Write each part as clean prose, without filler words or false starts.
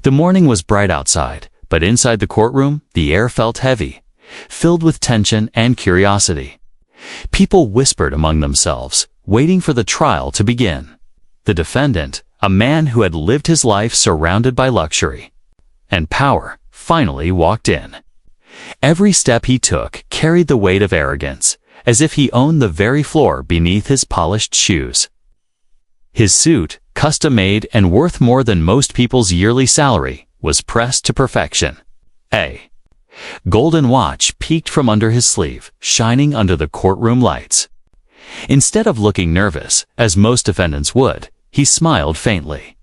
The morning was bright outside, but inside the courtroom, the air felt heavy, filled with tension and curiosity. People whispered among themselves, waiting for the trial to begin. The defendant, a man who had lived his life surrounded by luxury and power, finally walked in. Every step he took carried the weight of arrogance, as if he owned the very floor beneath his polished shoes. His suit, custom-made and worth more than most people's yearly salary, was pressed to perfection. A golden watch peeked from under his sleeve, shining under the courtroom lights. Instead of looking nervous, as most defendants would, he smiled faintly,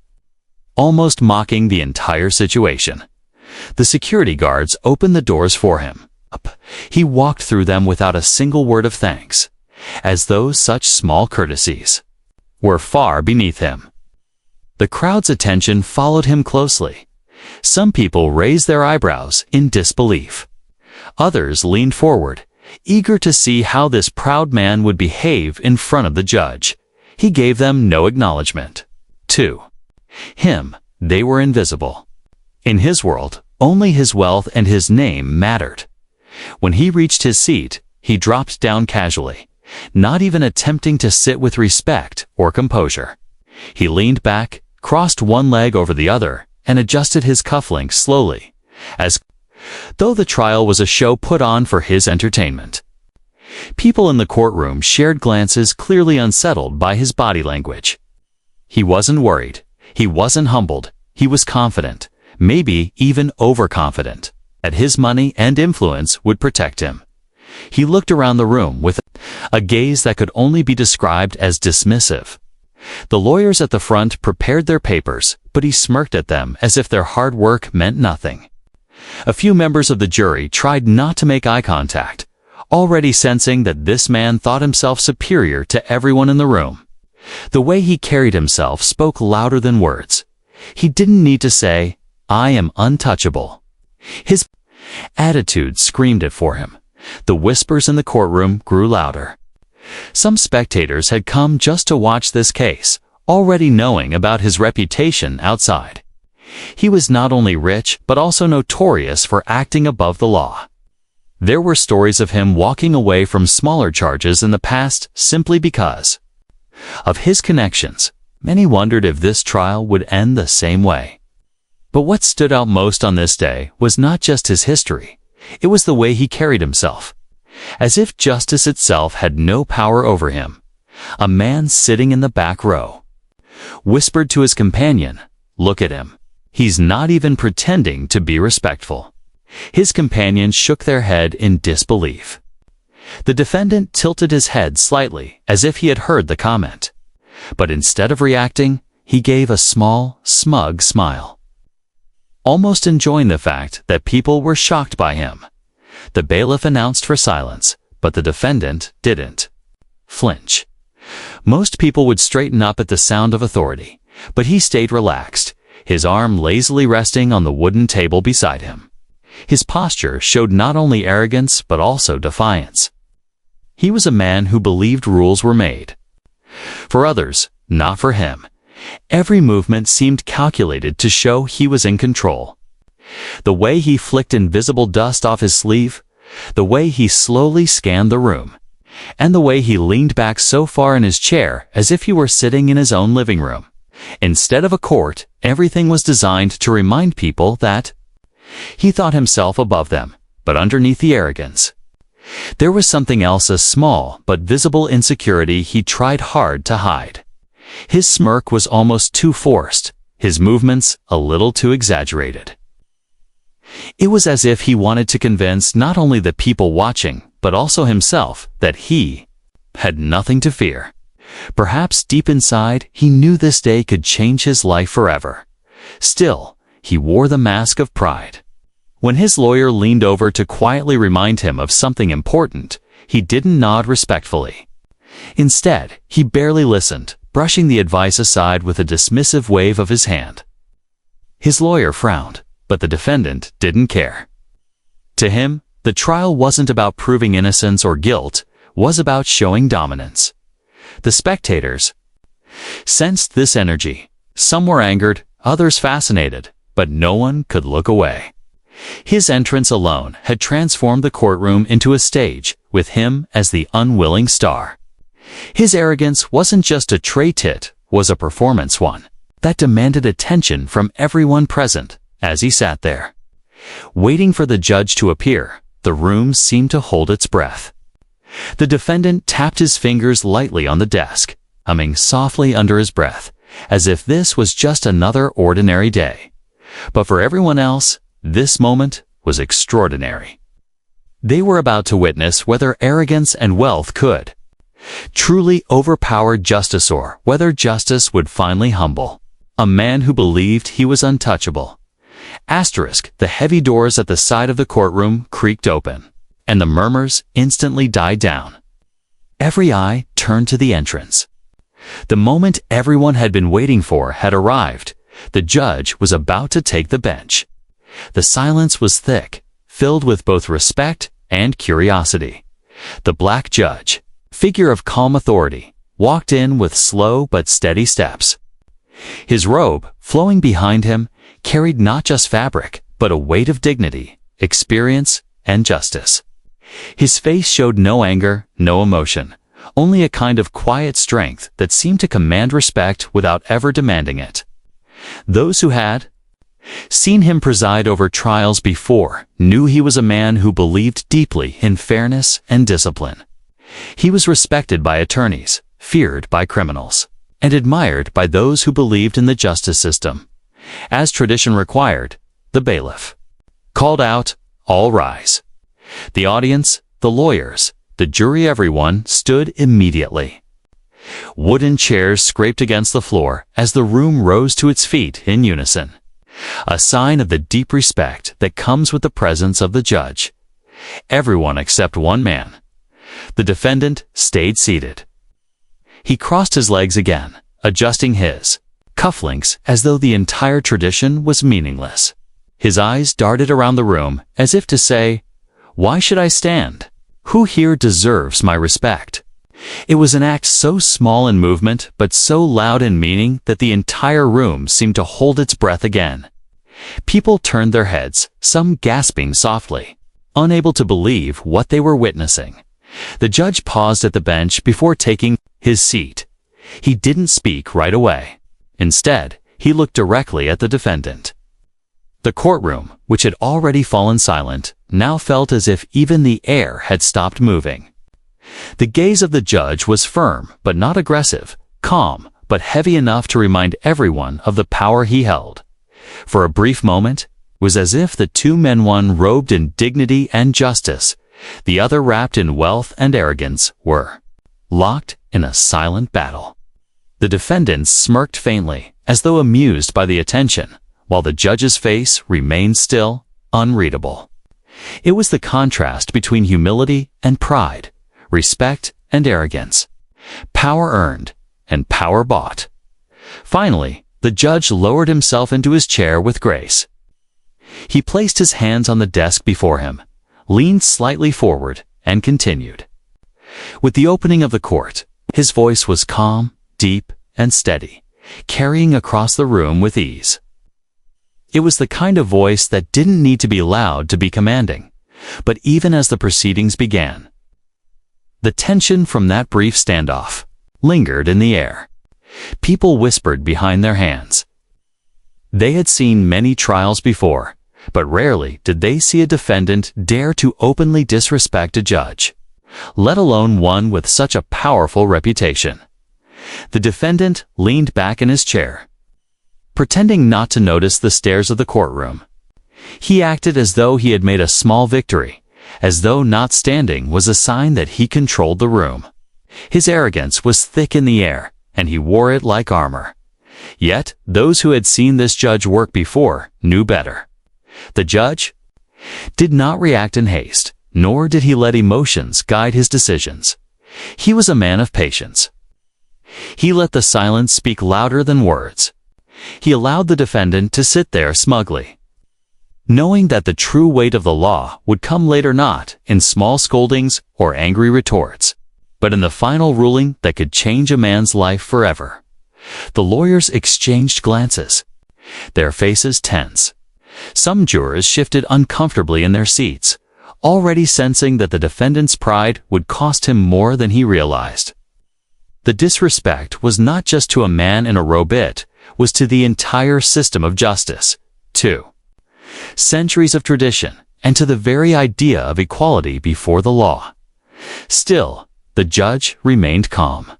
almost mocking the entire situation. The security guards opened the doors for him. He walked through them without a single word of thanks, as though such small courtesies were far beneath him. The crowd's attention followed him closely. Some people raised their eyebrows in disbelief. Others leaned forward, eager to see how this proud man would behave in front of the judge. He gave them no acknowledgement. To him, they were invisible. In his world, only his wealth and his name mattered. When he reached his seat, he dropped down casually, not even attempting to sit with respect or composure. He leaned back, crossed one leg over the other, and adjusted his cufflinks slowly, as though the trial was a show put on for his entertainment. People in the courtroom shared glances, clearly unsettled by his body language. He wasn't worried. He wasn't humbled. He was confident, maybe even overconfident, that his money and influence would protect him. He looked around the room with a gaze that could only be described as dismissive. The lawyers at the front prepared their papers, but he smirked at them as if their hard work meant nothing. A few members of the jury tried not to make eye contact, already sensing that this man thought himself superior to everyone in the room. The way he carried himself spoke louder than words. He didn't need to say, "I am untouchable." His attitude screamed it for him. The whispers in the courtroom grew louder. Some spectators had come just to watch this case, already knowing about his reputation outside. He was not only rich, but also notorious for acting above the law. There were stories of him walking away from smaller charges in the past simply because of his connections. Many wondered if this trial would end the same way. But what stood out most on this day was not just his history. It was the way he carried himself, as if justice itself had no power over him. A man sitting in the back row whispered to his companion, "Look at him. He's not even pretending to be respectful." His companions shook their head in disbelief. The defendant tilted his head slightly, as if he had heard the comment. But instead of reacting, he gave a small, smug smile, almost enjoying the fact that people were shocked by him. The bailiff announced for silence, but the defendant didn't flinch. Most people would straighten up at the sound of authority, but he stayed relaxed, his arm lazily resting on the wooden table beside him. His posture showed not only arrogance but also defiance. He was a man who believed rules were made for others, not for him. Every movement seemed calculated to show he was in control. The way he flicked invisible dust off his sleeve, the way he slowly scanned the room, and the way he leaned back so far in his chair as if he were sitting in his own living room. Instead of a court, everything was designed to remind people that he thought himself above them, but underneath the arrogance, there was something else, a small but visible insecurity he tried hard to hide. His smirk was almost too forced, his movements a little too exaggerated. It was as if he wanted to convince not only the people watching, but also himself, that he had nothing to fear. Perhaps deep inside, he knew this day could change his life forever. Still, he wore the mask of pride. When his lawyer leaned over to quietly remind him of something important, he didn't nod respectfully. Instead, he barely listened, brushing the advice aside with a dismissive wave of his hand. His lawyer frowned, but the defendant didn't care. To him, the trial wasn't about proving innocence or guilt, was about showing dominance. The spectators sensed this energy. Some were angered, others fascinated, but no one could look away. His entrance alone had transformed the courtroom into a stage, with him as the unwilling star. His arrogance wasn't just a trait, it was a performance one that demanded attention from everyone present. As he sat there, waiting for the judge to appear, the room seemed to hold its breath. The defendant tapped his fingers lightly on the desk, humming softly under his breath, as if this was just another ordinary day. But for everyone else, this moment was extraordinary. They were about to witness whether arrogance and wealth could truly overpower justice, or whether justice would finally humble a man who believed he was untouchable. The heavy doors at the side of the courtroom creaked open, and the murmurs instantly died down. Every eye turned to the entrance. The moment everyone had been waiting for had arrived. The judge was about to take the bench. The silence was thick, filled with both respect and curiosity. The black judge, figure of calm authority, walked in with slow but steady steps. His robe, flowing behind him, carried not just fabric, but a weight of dignity, experience, and justice. His face showed no anger, no emotion, only a kind of quiet strength that seemed to command respect without ever demanding it. Those who had seen him preside over trials before knew he was a man who believed deeply in fairness and discipline. He was respected by attorneys, feared by criminals, and admired by those who believed in the justice system. As tradition required, the bailiff called out, "All rise." The audience, the lawyers, the jury, everyone stood immediately. Wooden chairs scraped against the floor as the room rose to its feet in unison, a sign of the deep respect that comes with the presence of the judge. Everyone except one man. The defendant stayed seated. He crossed his legs again, adjusting his cufflinks as though the entire tradition was meaningless. His eyes darted around the room as if to say, "Why should I stand? Who here deserves my respect?" It was an act so small in movement but so loud in meaning that the entire room seemed to hold its breath again. People turned their heads, some gasping softly, unable to believe what they were witnessing. The judge paused at the bench before taking his seat. He didn't speak right away. Instead, he looked directly at the defendant. The courtroom, which had already fallen silent, now felt as if even the air had stopped moving. The gaze of the judge was firm but not aggressive, calm but heavy enough to remind everyone of the power he held. For a brief moment, it was as if the two men, one robed in dignity and justice, the other wrapped in wealth and arrogance, were locked in a silent battle. The defendant smirked faintly, as though amused by the attention, while the judge's face remained still, unreadable. It was the contrast between humility and pride, respect and arrogance, power earned and power bought. Finally, the judge lowered himself into his chair with grace. He placed his hands on the desk before him, leaned slightly forward, and continued. With the opening of the court, his voice was calm, deep, and steady, carrying across the room with ease. It was the kind of voice that didn't need to be loud to be commanding. But even as the proceedings began, the tension from that brief standoff lingered in the air. People whispered behind their hands. They had seen many trials before, but rarely did they see a defendant dare to openly disrespect a judge, let alone one with such a powerful reputation. The defendant leaned back in his chair, pretending not to notice the stares of the courtroom. He acted as though he had made a small victory, as though not standing was a sign that he controlled the room. His arrogance was thick in the air, and he wore it like armor. Yet, those who had seen this judge work before knew better. The judge did not react in haste, nor did he let emotions guide his decisions. He was a man of patience. He let the silence speak louder than words. He allowed the defendant to sit there smugly, knowing that the true weight of the law would come later, not in small scoldings or angry retorts, but in the final ruling that could change a man's life forever. The lawyers exchanged glances. their faces tense. Some jurors shifted uncomfortably in their seats, already sensing that the defendant's pride would cost him more than he realized. The disrespect was not just to a man in a robe, it was to the entire system of justice, too. Centuries of tradition, and to the very idea of equality before the law. Still, the judge remained calm.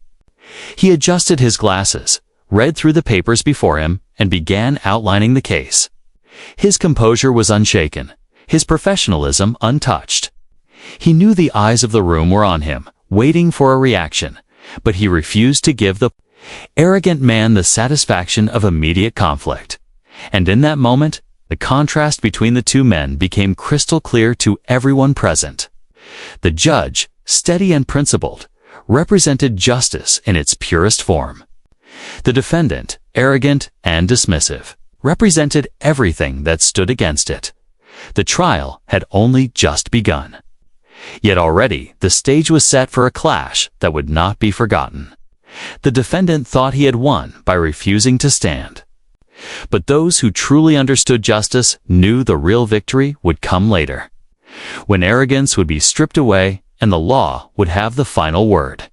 He adjusted his glasses, read through the papers before him, and began outlining the case. His composure was unshaken, his professionalism untouched. He knew the eyes of the room were on him, waiting for a reaction, but he refused to give the arrogant man the satisfaction of immediate conflict. And in that moment, the contrast between the two men became crystal clear to everyone present. The judge, steady and principled, represented justice in its purest form. The defendant, arrogant and dismissive, represented everything that stood against it. The trial had only just begun. Yet already the stage was set for a clash that would not be forgotten. The defendant thought he had won by refusing to stand. But those who truly understood justice knew the real victory would come later, when arrogance would be stripped away and the law would have the final word.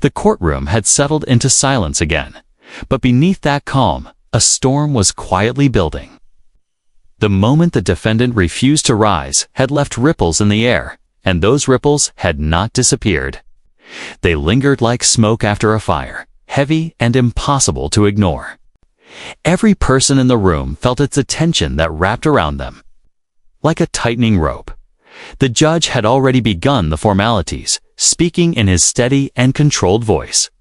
The courtroom had settled into silence again, but beneath that calm, a storm was quietly building. The moment the defendant refused to rise had left ripples in the air, and those ripples had not disappeared. They lingered like smoke after a fire, heavy and impossible to ignore. Every person in the room felt its attention that wrapped around them. Like a tightening rope, the judge had already begun the formalities, speaking in his steady and controlled voice.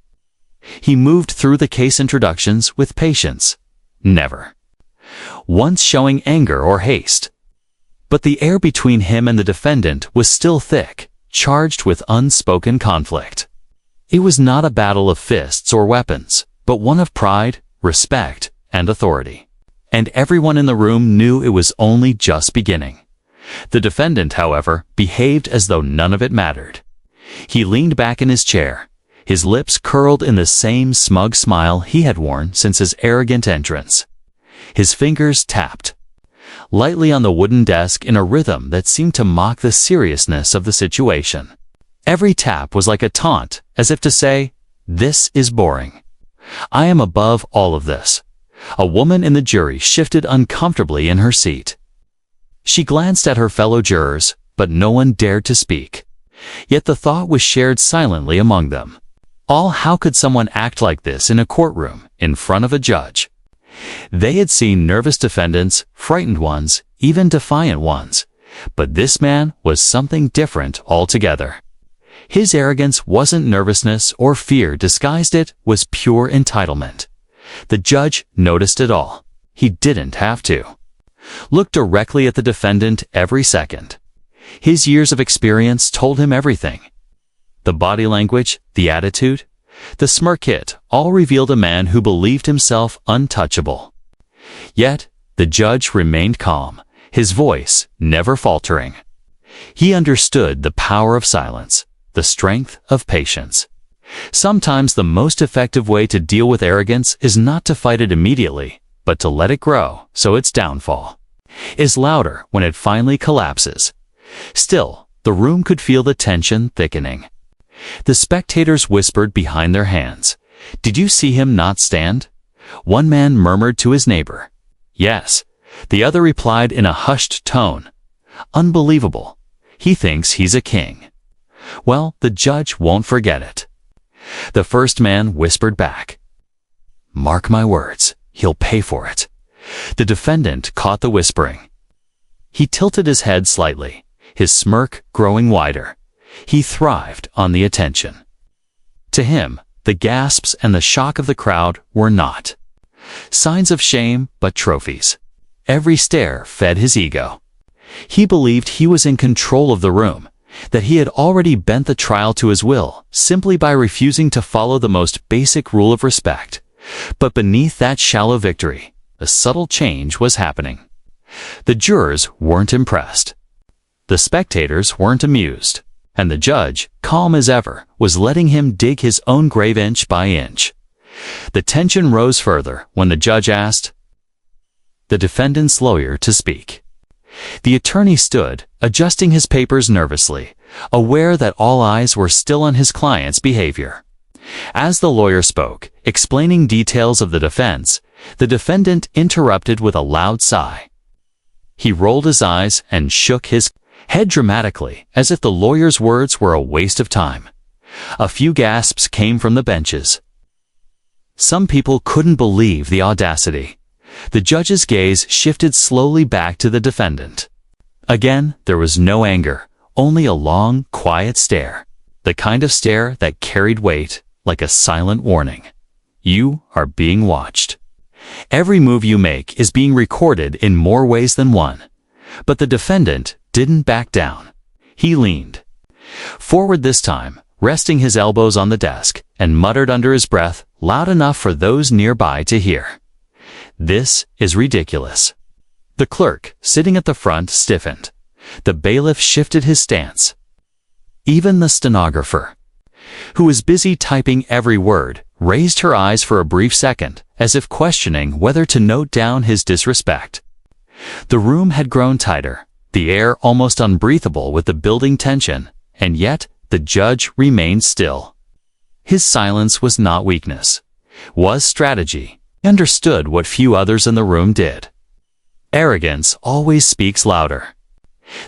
He moved through the case introductions with patience, never once showing anger or haste. But the air between him and the defendant was still thick, charged with unspoken conflict. It was not a battle of fists or weapons, but one of pride, respect, and authority. And everyone in the room knew it was only just beginning. The defendant, however, behaved as though none of it mattered. He leaned back in his chair, his lips curled in the same smug smile he had worn since his arrogant entrance. His fingers tapped lightly on the wooden desk in a rhythm that seemed to mock the seriousness of the situation. Every tap was like a taunt, as if to say, "This is boring. I am above all of this." A woman in the jury shifted uncomfortably in her seat. She glanced at her fellow jurors, but no one dared to speak. Yet the thought was shared silently among them. How could someone act like this in a courtroom, in front of a judge? They had seen nervous defendants, frightened ones, even defiant ones. But this man was something different altogether. His arrogance wasn't nervousness or fear disguised, it was pure entitlement. The judge noticed it all. He didn't have to. Look directly at the defendant every second. His years of experience told him everything. The body language, the attitude, the smirk, it all revealed a man who believed himself untouchable. Yet, the judge remained calm, his voice never faltering. He understood the power of silence, the strength of patience. Sometimes the most effective way to deal with arrogance is not to fight it immediately, but to let it grow so its downfall is louder when it finally collapses. Still, the room could feel the tension thickening. The spectators whispered behind their hands, "Did you see him not stand?" One man murmured to his neighbor, "Yes." The other replied in a hushed tone, "Unbelievable. He thinks he's a king." Well, the judge won't forget it. The first man whispered back, "Mark my words, he'll pay for it." The defendant caught the whispering. He tilted his head slightly, his smirk growing wider. He thrived on the attention. To him, the gasps and the shock of the crowd were not signs of shame, but trophies. Every stare fed his ego. He believed he was in control of the room, that he had already bent the trial to his will simply by refusing to follow the most basic rule of respect. But beneath that shallow victory, a subtle change was happening. The jurors weren't impressed. The spectators weren't amused. And the judge, calm as ever, was letting him dig his own grave inch by inch. The tension rose further when the judge asked, the defendant's lawyer, to speak. The attorney stood, adjusting his papers nervously, aware that all eyes were still on his client's behavior. As the lawyer spoke, explaining details of the defense, the defendant interrupted with a loud sigh. He rolled his eyes and shook his head dramatically, as if the lawyer's words were a waste of time. A few gasps came from the benches. Some people couldn't believe the audacity. The judge's gaze shifted slowly back to the defendant. Again, there was no anger, only a long, quiet stare. The kind of stare that carried weight, like a silent warning. You are being watched. Every move you make is being recorded in more ways than one. But the defendant didn't back down. He leaned forward this time, resting his elbows on the desk, and muttered under his breath, loud enough for those nearby to hear. "This is ridiculous." The clerk, sitting at the front, stiffened. The bailiff shifted his stance. Even the stenographer, who was busy typing every word, raised her eyes for a brief second, as if questioning whether to note down his disrespect. The room had grown tighter, the air almost unbreathable with the building tension, and yet the judge remained still. His silence was not weakness, was strategy. He understood what few others in the room did. Arrogance always speaks louder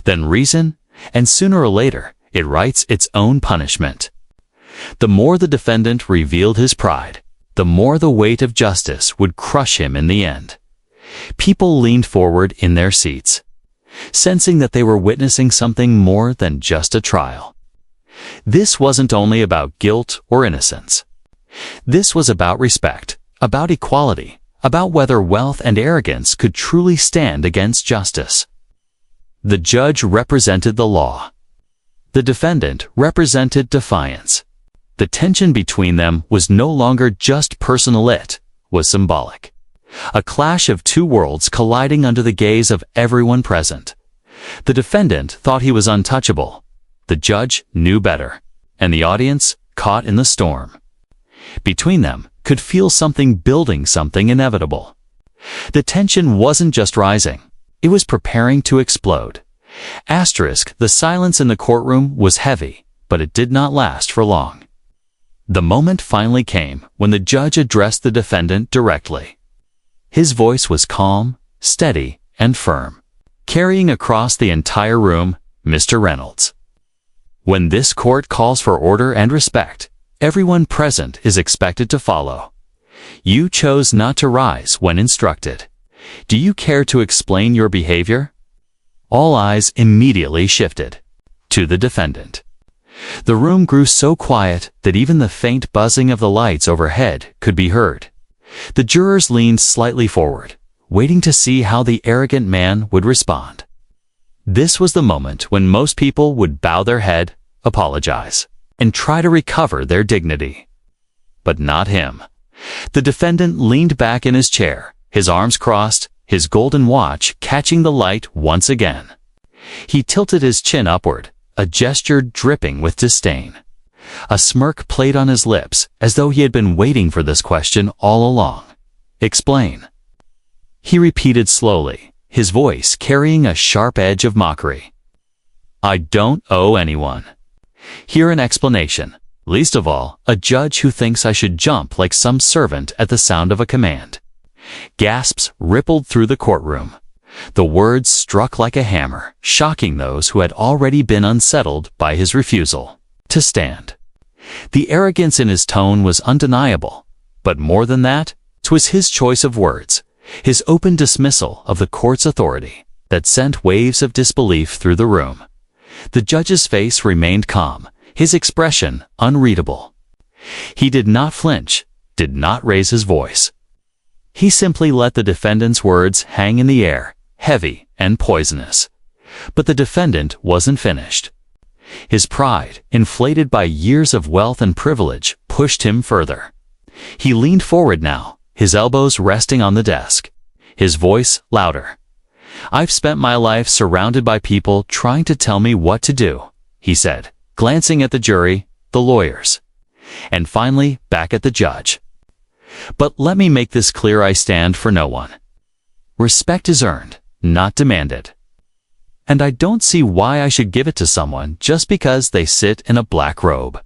than reason, and sooner or later, it writes its own punishment. The more the defendant revealed his pride, the more the weight of justice would crush him in the end. People leaned forward in their seats, sensing that they were witnessing something more than just a trial. This wasn't only about guilt or innocence. This was about respect, about equality, about whether wealth and arrogance could truly stand against justice. The judge represented the law. The defendant represented defiance. The tension between them was no longer just personal, it was symbolic. A clash of two worlds colliding under the gaze of everyone present. The defendant thought he was untouchable. The judge knew better, and the audience, caught in the storm between them, could feel something building, something inevitable. The tension wasn't just rising, it was preparing to explode. The silence in the courtroom was heavy, but it did not last for long. The moment finally came when the judge addressed the defendant directly. His voice was calm, steady, and firm, carrying across the entire room, "Mr. Reynolds, when this court calls for order and respect, everyone present is expected to follow. You chose not to rise when instructed. Do you care to explain your behavior?" All eyes immediately shifted to the defendant. The room grew so quiet that even the faint buzzing of the lights overhead could be heard. The jurors leaned slightly forward, waiting to see how the arrogant man would respond. This was the moment when most people would bow their head, apologize, and try to recover their dignity. But not him. The defendant leaned back in his chair, his arms crossed, his golden watch catching the light once again. He tilted his chin upward, a gesture dripping with disdain. A smirk played on his lips, as though he had been waiting for this question all along. "Explain," he repeated slowly, his voice carrying a sharp edge of mockery. "I don't owe anyone here an explanation, least of all a judge who thinks I should jump like some servant at the sound of a command." Gasps rippled through the courtroom. The words struck like a hammer, shocking those who had already been unsettled by his refusal to stand. The arrogance in his tone was undeniable, but more than that, 'twas his choice of words, his open dismissal of the court's authority, that sent waves of disbelief through the room. The judge's face remained calm, his expression unreadable. He did not flinch, did not raise his voice. He simply let the defendant's words hang in the air, heavy and poisonous. But the defendant wasn't finished. His pride, inflated by years of wealth and privilege, pushed him further. He leaned forward now, his elbows resting on the desk, his voice louder. "I've spent my life surrounded by people trying to tell me what to do," he said, glancing at the jury, the lawyers, and finally back at the judge. "But let me make this clear, I stand for no one. Respect is earned, not demanded. And I don't see why I should give it to someone just because they sit in a black robe."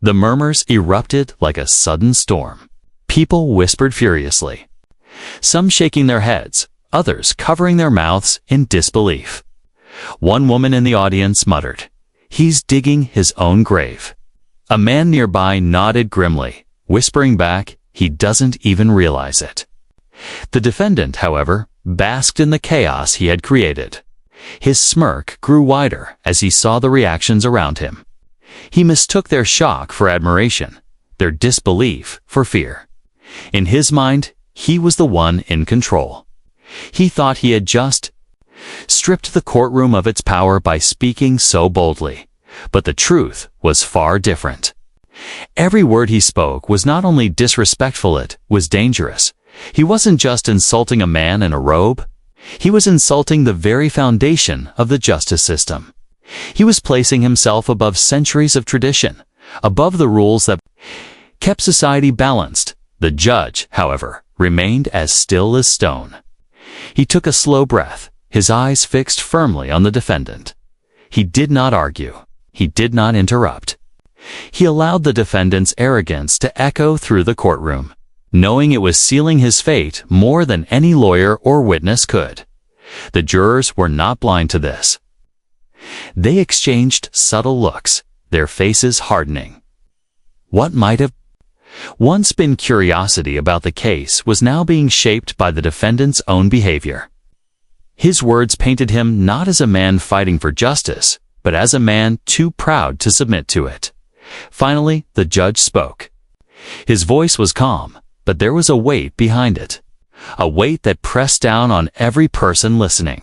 The murmurs erupted like a sudden storm. People whispered furiously, some shaking their heads, others covering their mouths in disbelief. One woman in the audience muttered, "He's digging his own grave." A man nearby nodded grimly, whispering back, "He doesn't even realize it." The defendant, however, basked in the chaos he had created. His smirk grew wider as he saw the reactions around him. He mistook their shock for admiration, their disbelief for fear. In his mind, he was the one in control. He thought he had just stripped the courtroom of its power by speaking so boldly, but the truth was far different. Every word he spoke was not only disrespectful, it was dangerous. He wasn't just insulting a man in a robe. He was insulting the very foundation of the justice system. He was placing himself above centuries of tradition, above the rules that kept society balanced. The judge, however, remained as still as stone. He took a slow breath, his eyes fixed firmly on the defendant. He did not argue. He did not interrupt. He allowed the defendant's arrogance to echo through the courtroom, knowing it was sealing his fate more than any lawyer or witness could. The jurors were not blind to this. They exchanged subtle looks, their faces hardening. What might have once been curiosity about the case was now being shaped by the defendant's own behavior. His words painted him not as a man fighting for justice, but as a man too proud to submit to it. Finally, the judge spoke. His voice was calm, but there was a weight behind it, a weight that pressed down on every person listening.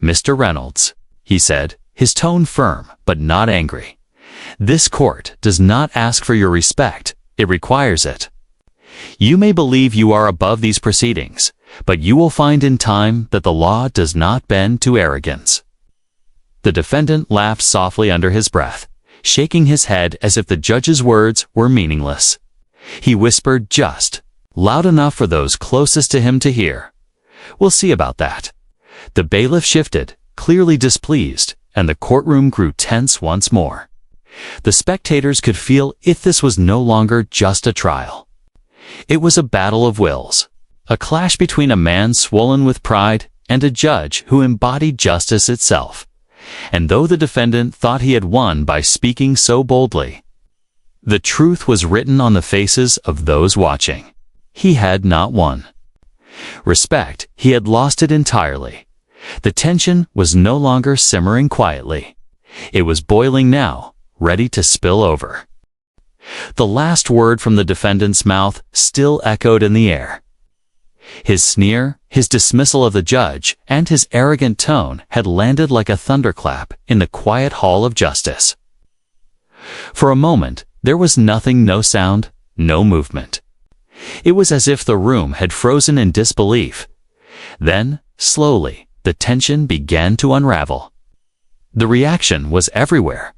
"Mr. Reynolds," he said, his tone firm but not angry, "this court does not ask for your respect. It requires it. You may believe you are above these proceedings, but you will find in time that the law does not bend to arrogance." The defendant laughed softly under his breath, shaking his head as if the judge's words were meaningless. He whispered just loud enough for those closest to him to hear, "We'll see about that." The bailiff shifted, clearly displeased, and the courtroom grew tense once more. The spectators could feel if this was no longer just a trial. It was a battle of wills, a clash between a man swollen with pride and a judge who embodied justice itself. And though the defendant thought he had won by speaking so boldly, the truth was written on the faces of those watching. He had not won. Respect, he had lost it entirely. The tension was no longer simmering quietly. It was boiling now, ready to spill over. The last word from the defendant's mouth still echoed in the air. His sneer, his dismissal of the judge, and his arrogant tone had landed like a thunderclap in the quiet hall of justice. For a moment, there was nothing, no sound, no movement. It was as if the room had frozen in disbelief. Then, slowly, the tension began to unravel. The reaction was everywhere.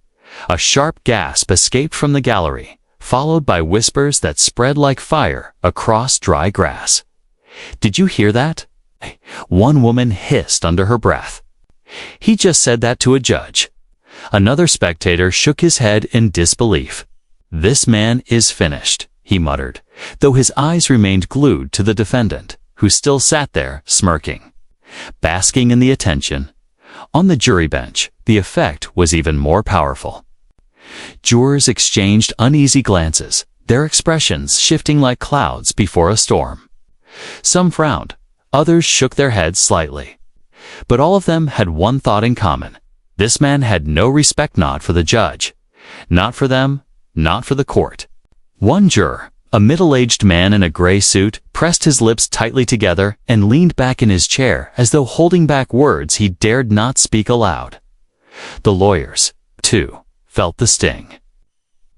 A sharp gasp escaped from the gallery, followed by whispers that spread like fire across dry grass. "Did you hear that?" One woman hissed under her breath. "He just said that to a judge." Another spectator shook his head in disbelief. "This man is finished," he muttered, though his eyes remained glued to the defendant, who still sat there, smirking, basking in the attention. On the jury bench, the effect was even more powerful. Jurors exchanged uneasy glances, their expressions shifting like clouds before a storm. Some frowned, others shook their heads slightly. But all of them had one thought in common. This man had no respect, not for the judge, not for them, not for the court. One juror, a middle-aged man in a gray suit, pressed his lips tightly together and leaned back in his chair as though holding back words he dared not speak aloud. The lawyers, too, felt the sting.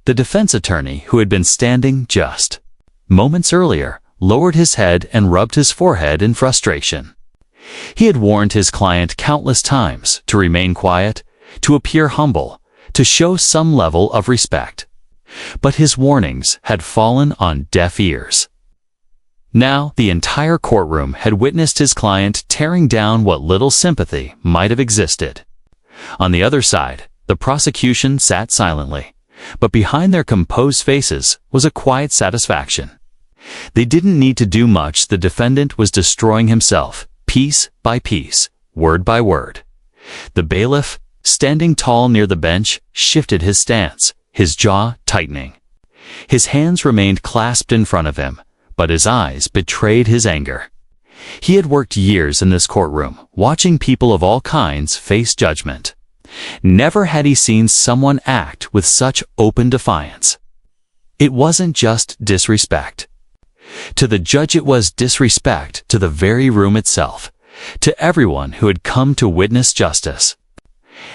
The defense attorney, who had been standing just moments earlier, lowered his head and rubbed his forehead in frustration. He had warned his client countless times to remain quiet, to appear humble, to show some level of respect. But his warnings had fallen on deaf ears. Now, the entire courtroom had witnessed his client tearing down what little sympathy might have existed. On the other side, the prosecution sat silently, but behind their composed faces was a quiet satisfaction. They didn't need to do much. The defendant was destroying himself, piece by piece, word by word. The bailiff, standing tall near the bench, shifted his stance, his jaw tightening. His hands remained clasped in front of him, but his eyes betrayed his anger. He had worked years in this courtroom, watching people of all kinds face judgment. Never had he seen someone act with such open defiance. It wasn't just disrespect. To the judge, it was disrespect to the very room itself, to everyone who had come to witness justice.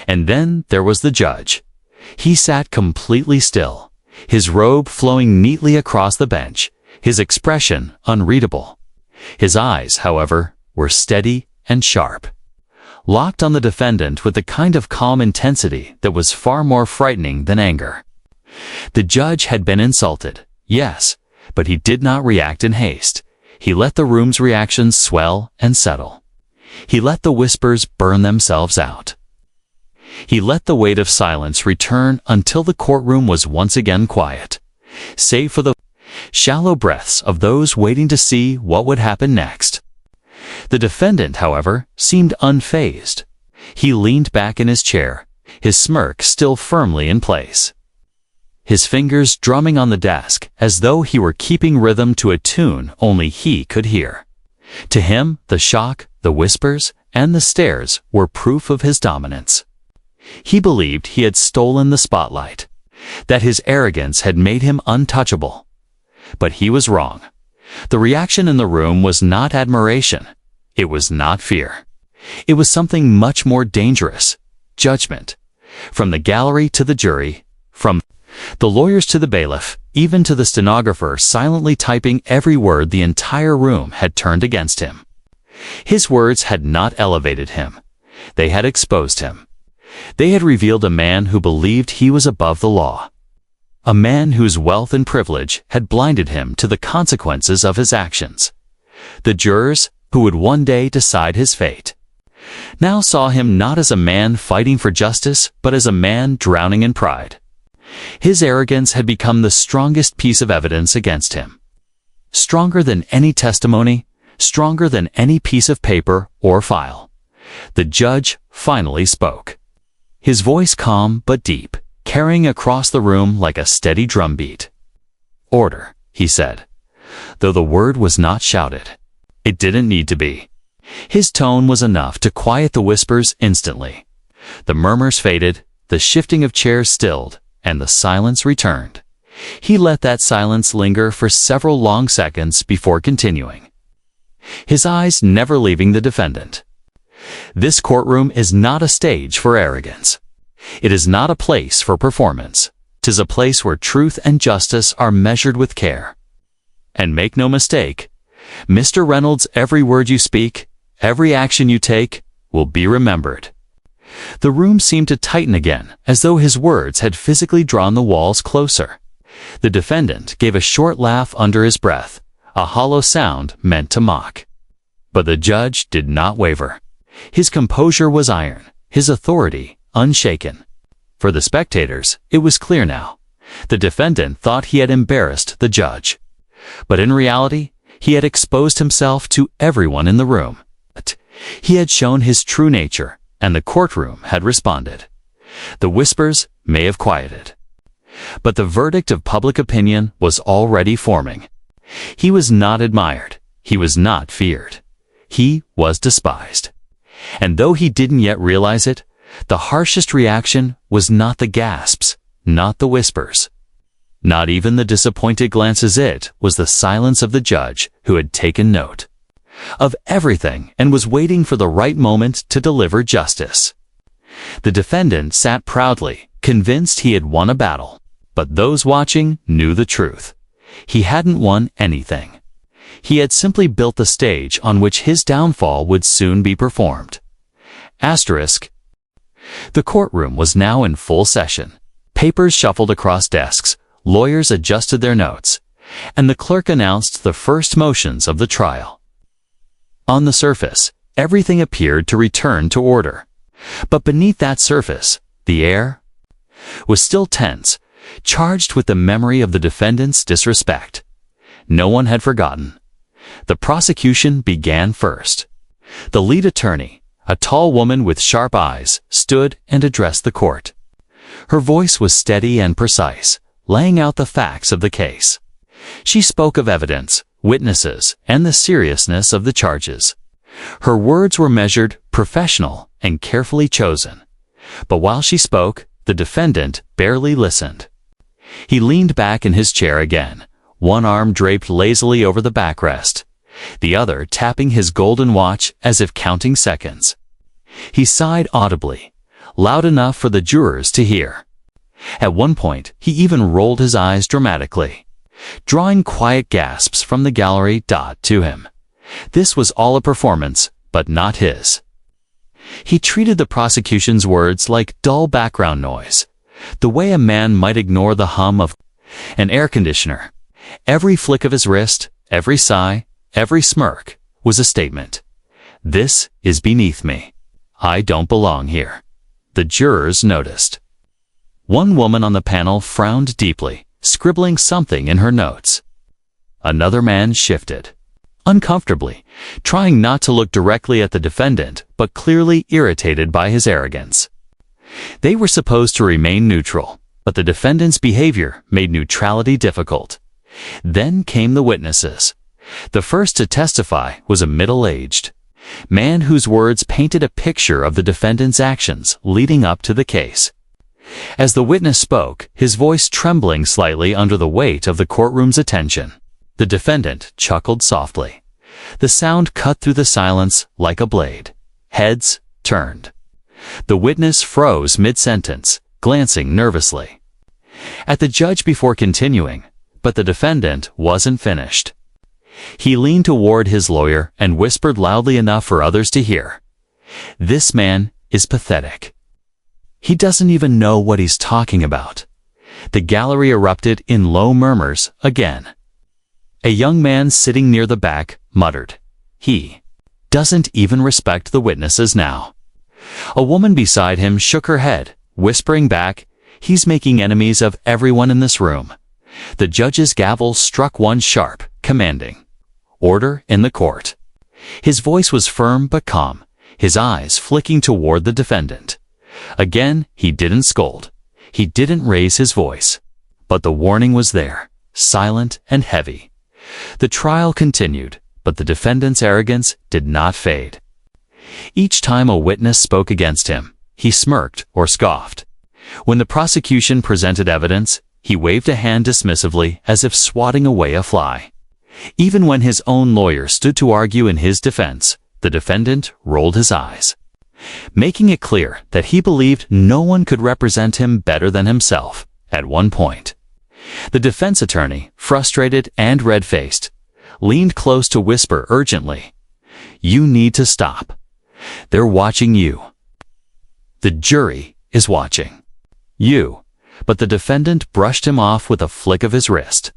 And then there was the judge. He sat completely still, his robe flowing neatly across the bench, his expression unreadable. His eyes, however, were steady and sharp, locked on the defendant with the kind of calm intensity that was far more frightening than anger. The judge had been insulted, yes, but he did not react in haste. He let the room's reactions swell and settle. He let the whispers burn themselves out. He let the weight of silence return until the courtroom was once again quiet, save for the shallow breaths of those waiting to see what would happen next. The defendant, however, seemed unfazed. He leaned back in his chair, his smirk still firmly in place, his fingers drumming on the desk as though he were keeping rhythm to a tune only he could hear. To him, the shock, the whispers, and the stares were proof of his dominance. He believed he had stolen the spotlight, that his arrogance had made him untouchable. But he was wrong. The reaction in the room was not admiration. It was not fear. It was something much more dangerous: judgment. From the gallery to the jury, from the lawyers to the bailiff, even to the stenographer silently typing every word, the entire room had turned against him. His words had not elevated him. They had exposed him. They had revealed a man who believed he was above the law. A man whose wealth and privilege had blinded him to the consequences of his actions. The jurors, who would one day decide his fate, now saw him not as a man fighting for justice, but as a man drowning in pride. His arrogance had become the strongest piece of evidence against him. Stronger than any testimony, stronger than any piece of paper or file. The judge finally spoke. His voice calm but deep, carrying across the room like a steady drumbeat. "Order," he said, though the word was not shouted. It didn't need to be. His tone was enough to quiet the whispers instantly. The murmurs faded, the shifting of chairs stilled, and the silence returned. He let that silence linger for several long seconds before continuing, his eyes never leaving the defendant. This courtroom is not a stage for arrogance. It is not a place for performance. 'Tis a place where truth and justice are measured with care. And make no mistake, Mr. Reynolds, every word you speak, every action you take, will be remembered. The room seemed to tighten again, as though his words had physically drawn the walls closer. The defendant gave a short laugh under his breath, a hollow sound meant to mock. But the judge did not waver. His composure was iron, his authority unshaken. For the spectators, it was clear now. The defendant thought he had embarrassed the judge. But in reality, he had exposed himself to everyone in the room. He had shown his true nature, and the courtroom had responded. The whispers may have quieted, but the verdict of public opinion was already forming. He was not admired. He was not feared. He was despised. And though he didn't yet realize it, the harshest reaction was not the gasps, not the whispers, not even the disappointed glances. It was the silence of the judge, who had taken note of everything and was waiting for the right moment to deliver justice. The defendant sat proudly, convinced he had won a battle, but those watching knew the truth. He hadn't won anything. He had simply built the stage on which his downfall would soon be performed. Asterisk. The courtroom was now in full session. Papers shuffled across desks, lawyers adjusted their notes, and the clerk announced the first motions of the trial. On the surface, everything appeared to return to order. But beneath that surface, the air was still tense, charged with the memory of the defendant's disrespect. No one had forgotten. The prosecution began first. The lead attorney, a tall woman with sharp eyes, stood and addressed the court. Her voice was steady and precise, laying out the facts of the case. She spoke of evidence, witnesses, and the seriousness of the charges. Her words were measured, professional, and carefully chosen. But while she spoke, the defendant barely listened. He leaned back in his chair again, one arm draped lazily over the backrest, the other tapping his golden watch as if counting seconds. He sighed audibly, loud enough for the jurors to hear. At one point, he even rolled his eyes dramatically, drawing quiet gasps from the gallery to him. This was all a performance, but not his. He treated the prosecution's words like dull background noise, the way a man might ignore the hum of an air conditioner. Every flick of his wrist, every sigh, every smirk was a statement. This is beneath me. I don't belong here. The jurors noticed. One woman on the panel frowned deeply, scribbling something in her notes. Another man shifted, uncomfortably, trying not to look directly at the defendant, but clearly irritated by his arrogance. They were supposed to remain neutral, but the defendant's behavior made neutrality difficult. Then came the witnesses. The first to testify was a middle-aged man whose words painted a picture of the defendant's actions leading up to the case. As the witness spoke, his voice trembling slightly under the weight of the courtroom's attention, the defendant chuckled softly. The sound cut through the silence like a blade. Heads turned. The witness froze mid-sentence, glancing nervously at the judge before continuing, but the defendant wasn't finished. He leaned toward his lawyer and whispered loudly enough for others to hear. This man is pathetic. He doesn't even know what he's talking about. The gallery erupted in low murmurs again. A young man sitting near the back muttered, "He doesn't even respect the witnesses now." A woman beside him shook her head, whispering back, "He's making enemies of everyone in this room." The judge's gavel struck one sharp, commanding, "Order in the court." His voice was firm but calm, his eyes flicking toward the defendant. Again, he didn't scold. He didn't raise his voice. But the warning was there, silent and heavy. The trial continued, but the defendant's arrogance did not fade. Each time a witness spoke against him, he smirked or scoffed. When the prosecution presented evidence, he waved a hand dismissively as if swatting away a fly. Even when his own lawyer stood to argue in his defense, the defendant rolled his eyes, making it clear that he believed no one could represent him better than himself. At one point, the defense attorney, frustrated and red-faced, leaned close to whisper urgently, "You need to stop. They're watching you. The jury is watching you." But the defendant brushed him off with a flick of his wrist.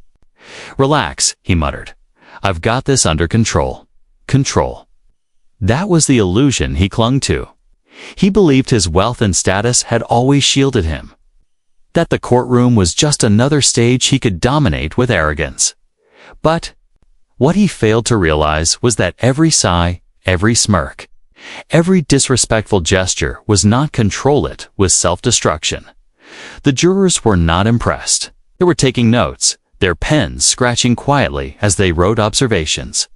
"Relax," he muttered. "I've got this under control." Control. That was the illusion he clung to. He believed his wealth and status had always shielded him, that the courtroom was just another stage he could dominate with arrogance. But what he failed to realize was that every sigh, every smirk, every disrespectful gesture was not control, it was self-destruction. The jurors were not impressed. They were taking notes, their pens scratching quietly as they wrote observations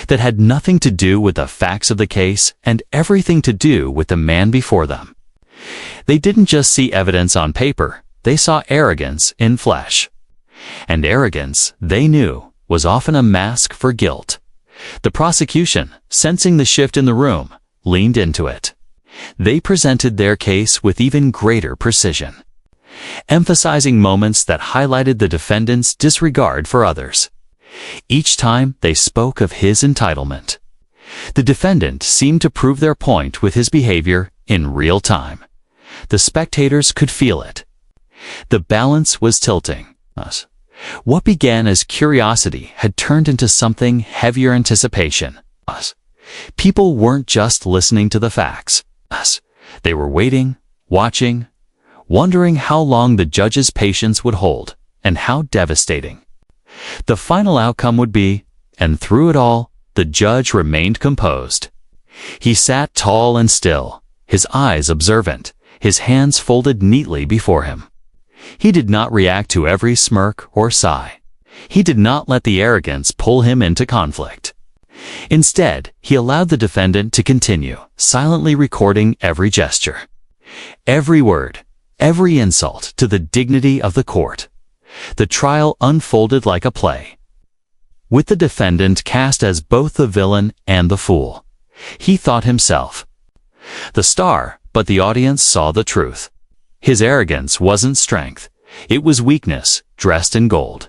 that had nothing to do with the facts of the case and everything to do with the man before them. They didn't just see evidence on paper, they saw arrogance in flesh. And arrogance, they knew, was often a mask for guilt. The prosecution, sensing the shift in the room, leaned into it. They presented their case with even greater precision, emphasizing moments that highlighted the defendant's disregard for others. Each time they spoke of his entitlement. The defendant seemed to prove their point with his behavior in real time. The spectators could feel it. The balance was tilting. What began as curiosity had turned into something heavier: anticipation. People weren't just listening to the facts. They were waiting, watching, wondering how long the judge's patience would hold, and how devastating the final outcome would be. And through it all, the judge remained composed. He sat tall and still, his eyes observant, his hands folded neatly before him. He did not react to every smirk or sigh. He did not let the arrogance pull him into conflict. Instead, he allowed the defendant to continue, silently recording every gesture, every word, every insult to the dignity of the court. The trial unfolded like a play, with the defendant cast as both the villain and the fool. He thought himself the star, but the audience saw the truth. His arrogance wasn't strength. It was weakness, dressed in gold.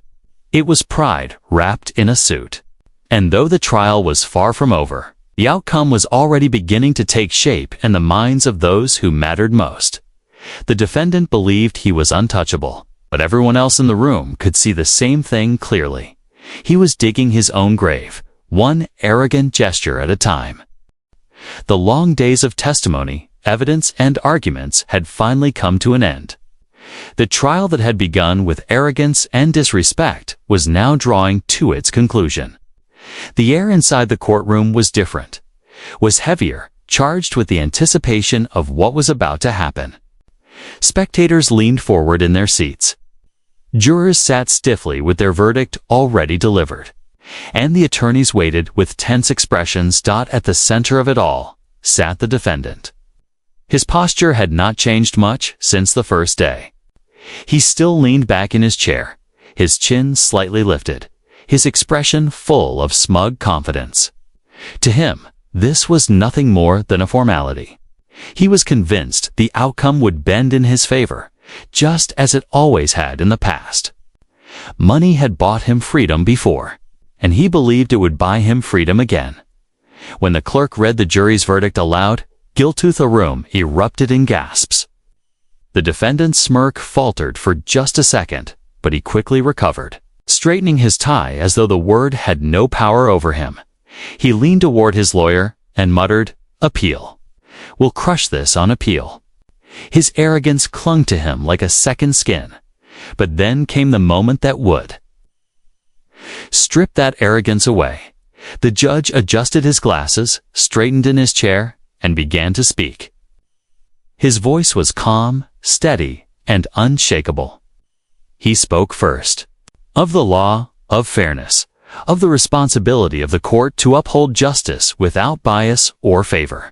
It was pride, wrapped in a suit. And though the trial was far from over, the outcome was already beginning to take shape in the minds of those who mattered most. The defendant believed he was untouchable, but everyone else in the room could see the same thing clearly. He was digging his own grave, one arrogant gesture at a time. The long days of testimony, evidence, and arguments had finally come to an end. The trial that had begun with arrogance and disrespect was now drawing to its conclusion. The air inside the courtroom was different, was heavier, charged with the anticipation of what was about to happen. Spectators leaned forward in their seats. Jurors sat stiffly with their verdict already delivered. And the attorneys waited with tense expressions. At the center of it all sat the defendant. His posture had not changed much since the first day. He still leaned back in his chair, his chin slightly lifted, his expression full of smug confidence. To him, this was nothing more than a formality. He was convinced the outcome would bend in his favor, just as it always had in the past. Money had bought him freedom before, and he believed it would buy him freedom again. When the clerk read the jury's verdict aloud, the room erupted in gasps. The defendant's smirk faltered for just a second, but he quickly recovered. Straightening his tie as though the word had no power over him, he leaned toward his lawyer and muttered, "Appeal. We'll crush this on appeal." His arrogance clung to him like a second skin. But then came the moment that would strip that arrogance away. The judge adjusted his glasses, straightened in his chair, and began to speak. His voice was calm, steady, and unshakable. He spoke first of the law, of fairness, of the responsibility of the court to uphold justice without bias or favor.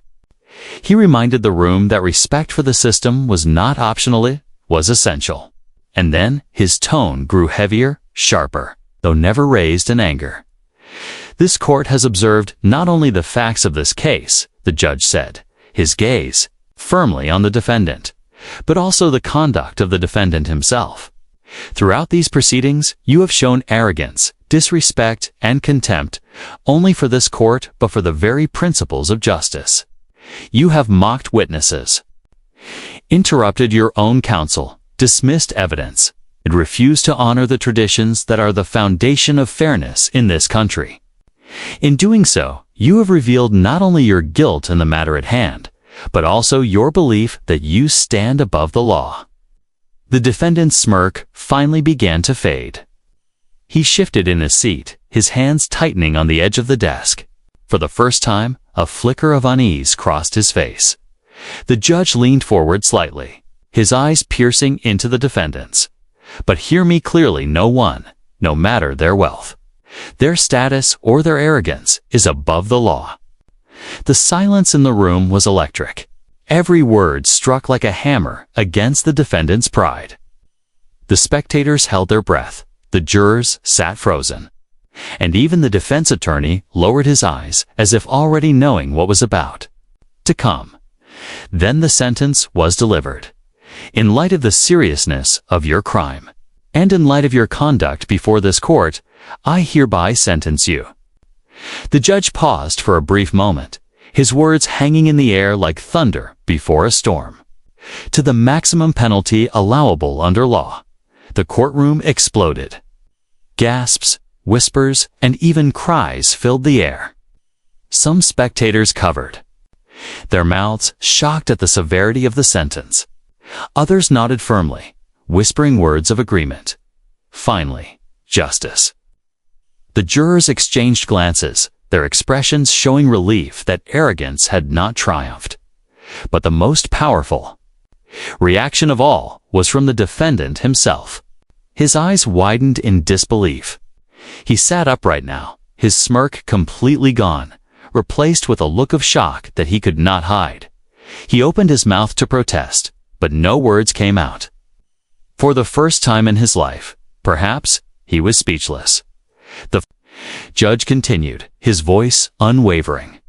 He reminded the room that respect for the system was not optional, it was essential. And then his tone grew heavier, sharper, though never raised in anger. "This court has observed not only the facts of this case," the judge said, his gaze firmly on the defendant, "but also the conduct of the defendant himself. Throughout these proceedings, you have shown arrogance, disrespect, and contempt, only for this court but for the very principles of justice. You have mocked witnesses, interrupted your own counsel, dismissed evidence, and refused to honor the traditions that are the foundation of fairness in this country. In doing so, you have revealed not only your guilt in the matter at hand, but also your belief that you stand above the law." The defendant's smirk finally began to fade. He shifted in his seat, his hands tightening on the edge of the desk. For the first time, a flicker of unease crossed his face. The judge leaned forward slightly, his eyes piercing into the defendant's. "But hear me clearly, no one, no matter their wealth, their status, or their arrogance, is above the law." The silence in the room was electric. Every word struck like a hammer against the defendant's pride. The spectators held their breath, the jurors sat frozen, and even the defense attorney lowered his eyes as if already knowing what was about to come. Then the sentence was delivered. "In light of the seriousness of your crime, and in light of your conduct before this court, I hereby sentence you." The judge paused for a brief moment, his words hanging in the air like thunder before a storm. "To the maximum penalty allowable under law." The courtroom exploded. Gasps, whispers, and even cries filled the air. Some spectators covered their mouths, shocked at the severity of the sentence. Others nodded firmly, whispering words of agreement. Finally, justice. The jurors exchanged glances, their expressions showing relief that arrogance had not triumphed. But the most powerful reaction of all was from the defendant himself. His eyes widened in disbelief. He sat upright now, his smirk completely gone, replaced with a look of shock that he could not hide. He opened his mouth to protest, but no words came out. For the first time in his life, perhaps, he was speechless. The judge continued, his voice unwavering.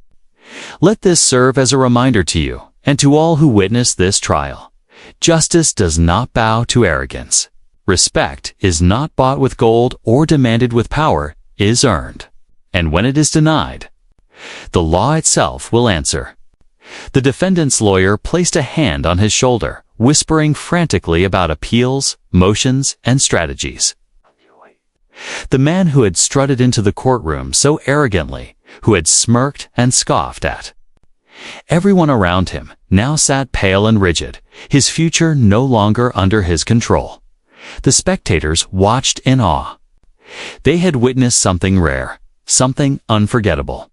Let this serve as a reminder to you, and to all who witness this trial. Justice does not bow to arrogance. Respect is not bought with gold or demanded with power, is earned. And when it is denied, the law itself will answer. The defendant's lawyer placed a hand on his shoulder, whispering frantically about appeals, motions, and strategies. The man who had strutted into the courtroom so arrogantly, who had smirked and scoffed at everyone around him, now sat pale and rigid, his future no longer under his control. The spectators watched in awe. They had witnessed something rare, something unforgettable.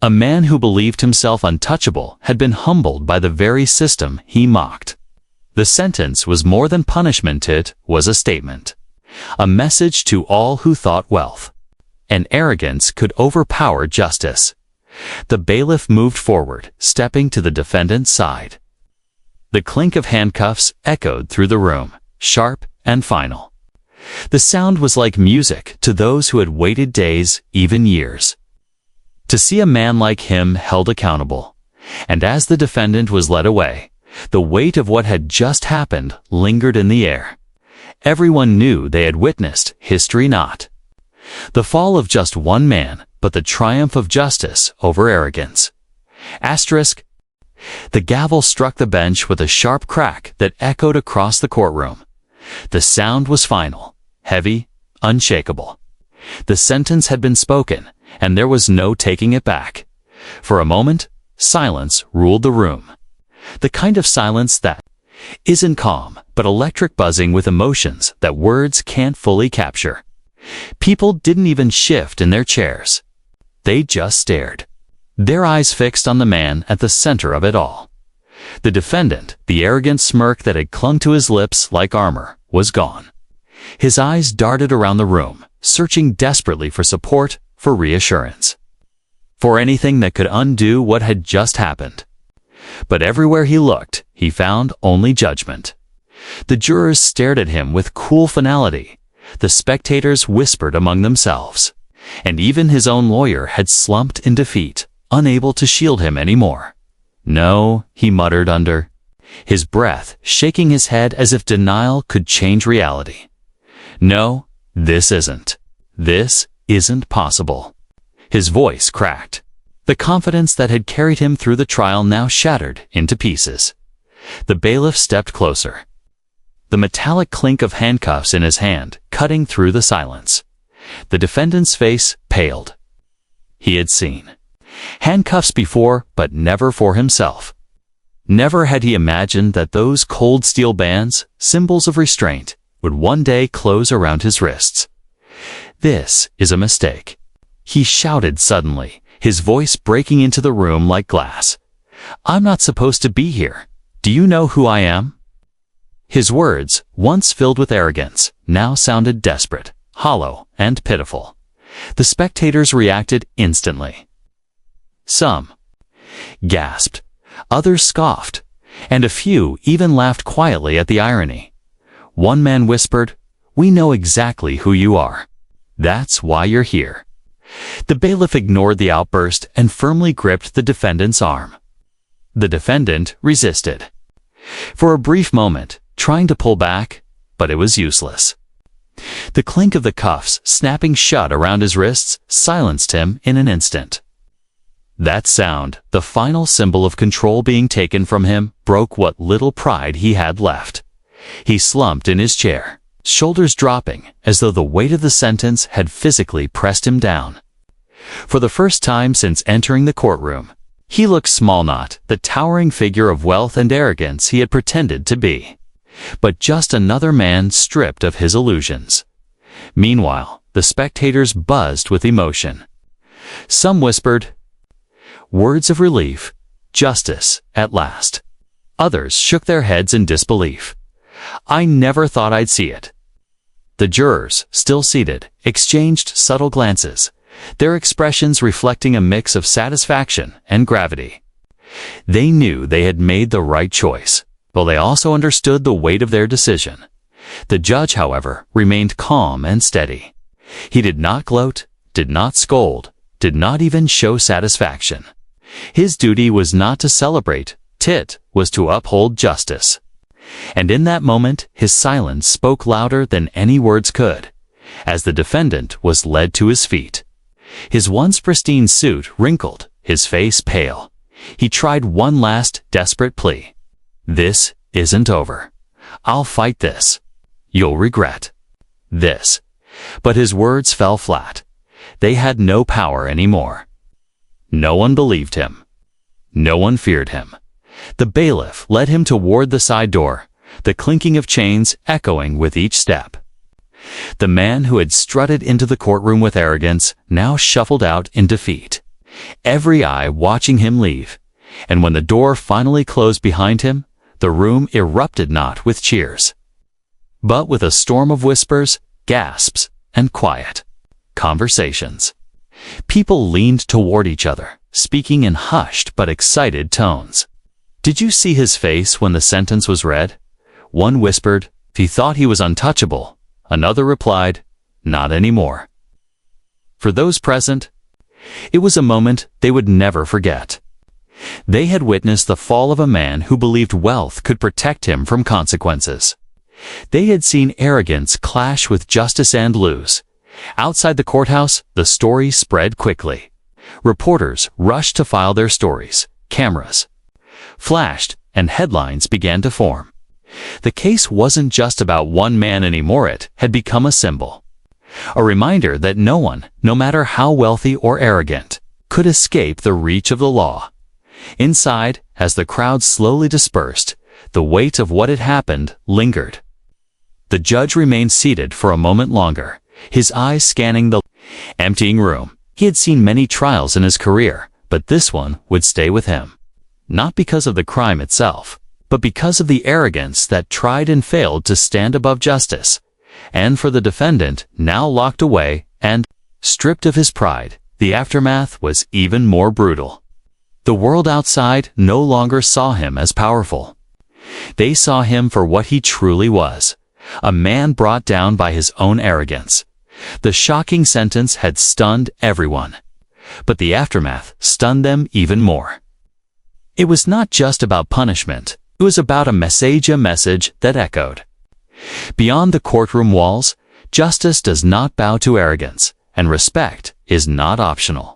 A man who believed himself untouchable had been humbled by the very system he mocked. The sentence was more than punishment, it was a statement. A message to all who thought wealth and arrogance could overpower justice. The bailiff moved forward, stepping to the defendant's side. The clink of handcuffs echoed through the room, sharp and final. The sound was like music to those who had waited days, even years, to see a man like him held accountable. And as the defendant was led away, the weight of what had just happened lingered in the air. Everyone knew they had witnessed history not the fall of just one man, but the triumph of justice over arrogance. Asterisk. The gavel struck the bench with a sharp crack that echoed across the courtroom. The sound was final, heavy, unshakable. The sentence had been spoken, and there was no taking it back. For a moment, silence ruled the room. The kind of silence that isn't calm, but electric, buzzing with emotions that words can't fully capture. People didn't even shift in their chairs. They just stared, their eyes fixed on the man at the center of it all. The defendant, the arrogant smirk that had clung to his lips like armor, was gone. His eyes darted around the room, searching desperately for support, for reassurance, for anything that could undo what had just happened. But everywhere he looked, he found only judgment. The jurors stared at him with cool finality. The spectators whispered among themselves. And even his own lawyer had slumped in defeat, unable to shield him anymore. No, he muttered under his breath, shaking his head as if denial could change reality. No, this isn't possible. His voice cracked. The confidence that had carried him through the trial now shattered into pieces. The bailiff stepped closer, the metallic clink of handcuffs in his hand cutting through the silence. The defendant's face paled. He had seen handcuffs before, but never for himself. Never had he imagined that those cold steel bands, symbols of restraint, would one day close around his wrists. This is a mistake, he shouted suddenly, his voice breaking into the room like glass. I'm not supposed to be here. Do you know who I am? His words, once filled with arrogance, now sounded desperate, hollow, and pitiful. The spectators reacted instantly. Some gasped, others scoffed, and a few even laughed quietly at the irony. One man whispered, "We know exactly who you are. That's why you're here." The bailiff ignored the outburst and firmly gripped the defendant's arm. The defendant resisted. For a brief moment, trying to pull back, but it was useless. The clink of the cuffs snapping shut around his wrists silenced him in an instant. That sound, the final symbol of control being taken from him, broke what little pride he had left. He slumped in his chair, shoulders dropping as though the weight of the sentence had physically pressed him down. For the first time since entering the courtroom, he looked small, not the towering figure of wealth and arrogance he had pretended to be, but just another man stripped of his illusions. Meanwhile, the spectators buzzed with emotion. Some whispered words of relief, justice at last. Others shook their heads in disbelief. I never thought I'd see it. The jurors, still seated, exchanged subtle glances, their expressions reflecting a mix of satisfaction and gravity. They knew they had made the right choice, but they also understood the weight of their decision. The judge, however, remained calm and steady. He did not gloat, did not scold, did not even show satisfaction. His duty was not to celebrate, it was to uphold justice. And in that moment, his silence spoke louder than any words could, as the defendant was led to his feet. His once pristine suit wrinkled, his face pale. He tried one last desperate plea. This isn't over. I'll fight this. You'll regret this. But his words fell flat. They had no power anymore. No one believed him. No one feared him. The bailiff led him toward the side door, the clinking of chains echoing with each step. The man who had strutted into the courtroom with arrogance now shuffled out in defeat, every eye watching him leave, and when the door finally closed behind him, the room erupted not with cheers, but with a storm of whispers, gasps, and quiet conversations. People leaned toward each other, speaking in hushed but excited tones. Did you see his face when the sentence was read? One whispered, he thought he was untouchable. Another replied, not anymore. For those present, it was a moment they would never forget. They had witnessed the fall of a man who believed wealth could protect him from consequences. They had seen arrogance clash with justice and lose. Outside the courthouse, the story spread quickly. Reporters rushed to file their stories. Cameras flashed, and headlines began to form. The case wasn't just about one man anymore. It had become a symbol. A reminder that no one, no matter how wealthy or arrogant, could escape the reach of the law. Inside, as the crowd slowly dispersed, the weight of what had happened lingered. The judge remained seated for a moment longer, his eyes scanning the emptying room. He had seen many trials in his career, but this one would stay with him. Not because of the crime itself, but because of the arrogance that tried and failed to stand above justice. And for the defendant, now locked away and stripped of his pride, the aftermath was even more brutal. The world outside no longer saw him as powerful. They saw him for what he truly was, a man brought down by his own arrogance. The shocking sentence had stunned everyone, but the aftermath stunned them even more. It was not just about punishment, it was about a message that echoed. Beyond the courtroom walls, justice does not bow to arrogance, and respect is not optional.